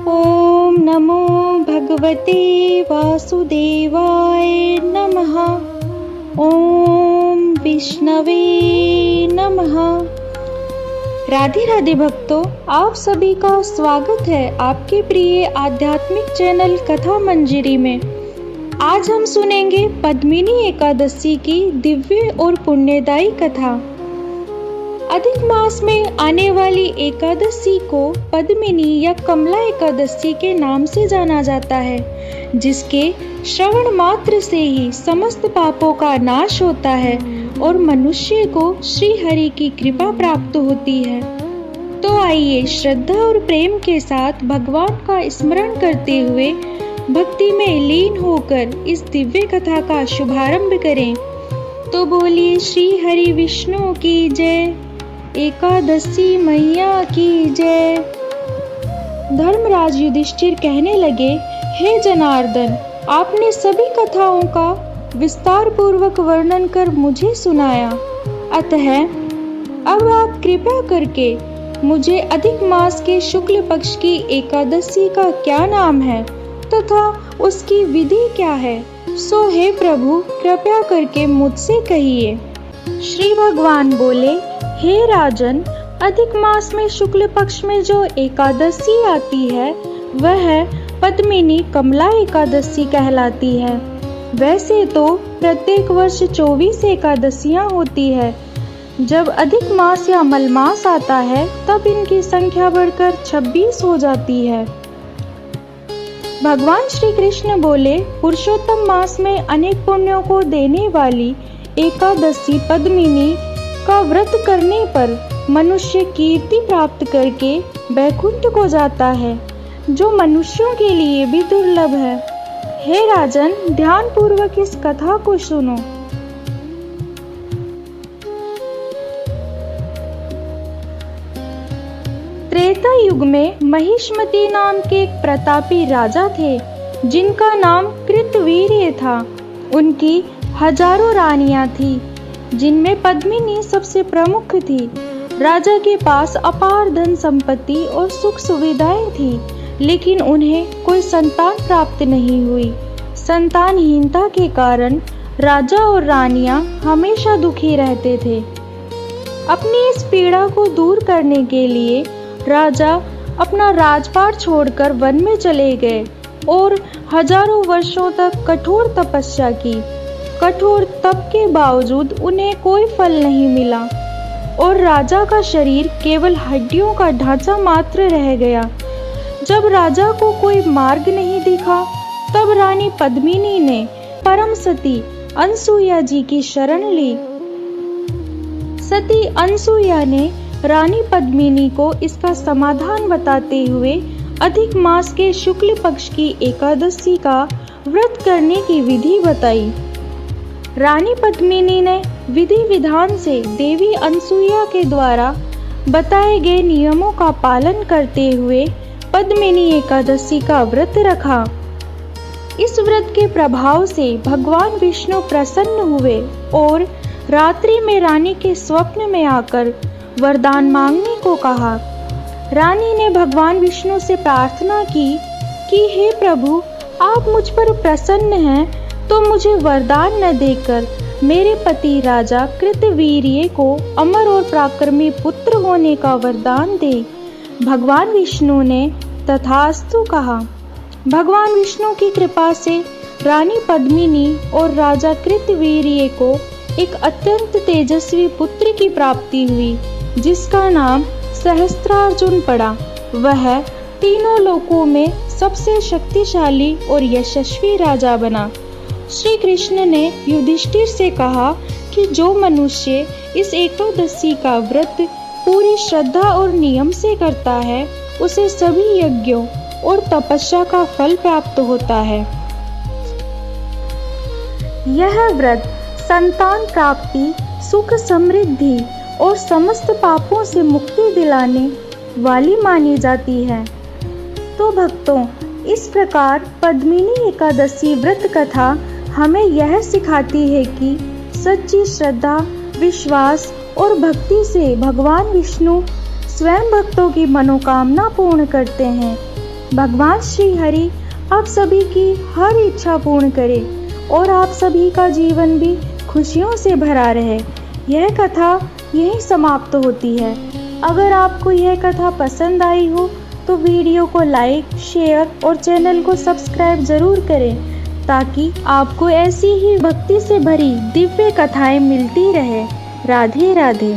ओम नमो भगवते वासुदेवाय नमः। ओम विष्णवे नमः। राधे राधे भक्तों, आप सभी का स्वागत है आपके प्रिय आध्यात्मिक चैनल कथा मंजरी में। आज हम सुनेंगे पद्मिनी एकादशी की दिव्य और पुण्यदायी कथा। अधिक मास में आने वाली एकादशी को पद्मिनी या कमला एकादशी के नाम से जाना जाता है, जिसके श्रवण मात्र से ही समस्त पापों का नाश होता है और मनुष्य को श्री हरि की कृपा प्राप्त होती है। तो आइए श्रद्धा और प्रेम के साथ भगवान का स्मरण करते हुए भक्ति में लीन होकर इस दिव्य कथा का शुभारंभ करें। तो बोलिए श्री हरि विष्णु की जय, एकादशी मैया की जय। धर्मराज युधिष्ठिर कहने लगे, हे जनार्दन, आपने सभी कथाओं का विस्तार पूर्वक वर्णन कर मुझे सुनाया, अतः अब आप कृपा करके मुझे अधिक मास के शुक्ल पक्ष की एकादशी का क्या नाम है तथा उसकी विधि क्या है, सो हे प्रभु कृपया करके मुझसे कहिए। श्री भगवान बोले, हे राजन, अधिक मास में शुक्ल पक्ष में जो एकादशी आती है वह पद्मिनी कमला एकादशी कहलाती है। वैसे तो प्रत्येक वर्ष 24 एकादशियां होती है। जब अधिक मास या मलमास आता है तब इनकी संख्या बढ़कर 26 हो जाती है। भगवान श्री कृष्ण बोले, पुरुषोत्तम मास में अनेक पुण्यों को देने वाली एकादशी पद्मिनी का व्रत करने पर मनुष्य कीर्ति प्राप्त करके वैकुंठ को जाता है, जो मनुष्यों के लिए भी दुर्लभ है। हे राजन, ध्यान पूर्वक इस कथा को सुनो। त्रेता युग में महिष्मती नाम के एक प्रतापी राजा थे, जिनका नाम कृतवीर्य था। उनकी हजारों रानियां थी, जिनमें पद्मिनी सबसे प्रमुख थी। राजा के पास अपार धन संपत्ति और सुख सुविधाएं थी, लेकिन उन्हें कोई संतान प्राप्त नहीं हुई। संतानहीनता के कारण राजा और रानियां हमेशा दुखी रहते थे। अपनी इस पीड़ा को दूर करने के लिए राजा अपना राजपाट छोड़कर वन में चले गए और हजारों वर्षों तक कठोर तपस्या की। कठोर तप के बावजूद उन्हें कोई फल नहीं मिला और राजा का शरीर केवल हड्डियों का ढांचा मात्र रह गया। जब राजा को कोई मार्ग नहीं दिखा, तब रानी पद्मिनी ने परम सती अनसुईया जी की शरण ली। सती अनसुईया ने रानी पद्मिनी को इसका समाधान बताते हुए अधिक मास के शुक्ल पक्ष की एकादशी का व्रत करने की विधि बताई। रानी पद्मिनी ने विधि विधान से देवी अनसुईया के द्वारा बताए गए नियमों का पालन करते हुए पद्मिनी एकादशी का व्रत रखा। इस व्रत के प्रभाव से भगवान विष्णु प्रसन्न हुए और रात्रि में रानी के स्वप्न में आकर वरदान मांगने को कहा। रानी ने भगवान विष्णु से प्रार्थना की कि हे प्रभु, आप मुझ पर प्रसन्न हैं तो मुझे वरदान न देकर मेरे पति राजा कृतवीर्य को अमर और पराक्रमी पुत्र होने का वरदान दे। भगवान विष्णु ने तथास्तु कहा। भगवान विष्णु की कृपा से रानी पद्मिनी और राजा कृतवीर्य को एक अत्यंत तेजस्वी पुत्र की प्राप्ति हुई, जिसका नाम सहस्त्रार्जुन पड़ा। वह तीनों लोकों में सबसे शक्तिशाली और यशस्वी राजा बना। श्री कृष्ण ने युधिष्ठिर से कहा कि जो मनुष्य इस एकादशी का व्रत पूरी श्रद्धा और नियम से करता है, उसे सभी यज्ञों और तपस्या का फल प्राप्त होता है। यह व्रत संतान प्राप्ति, सुख समृद्धि और समस्त पापों से मुक्ति दिलाने वाली मानी जाती है। तो भक्तों, इस प्रकार पद्मिनी एकादशी व्रत कथा हमें यह सिखाती है कि सच्ची श्रद्धा, विश्वास और भक्ति से भगवान विष्णु स्वयं भक्तों की मनोकामना पूर्ण करते हैं। भगवान श्री हरि आप सभी की हर इच्छा पूर्ण करे और आप सभी का जीवन भी खुशियों से भरा रहे। यह कथा यहीं समाप्त होती है। अगर आपको यह कथा पसंद आई हो तो वीडियो को लाइक, शेयर और चैनल को सब्सक्राइब ज़रूर करें ताकि आपको ऐसी ही भक्ति से भरी दिव्य कथाएं मिलती रहे। राधे राधे।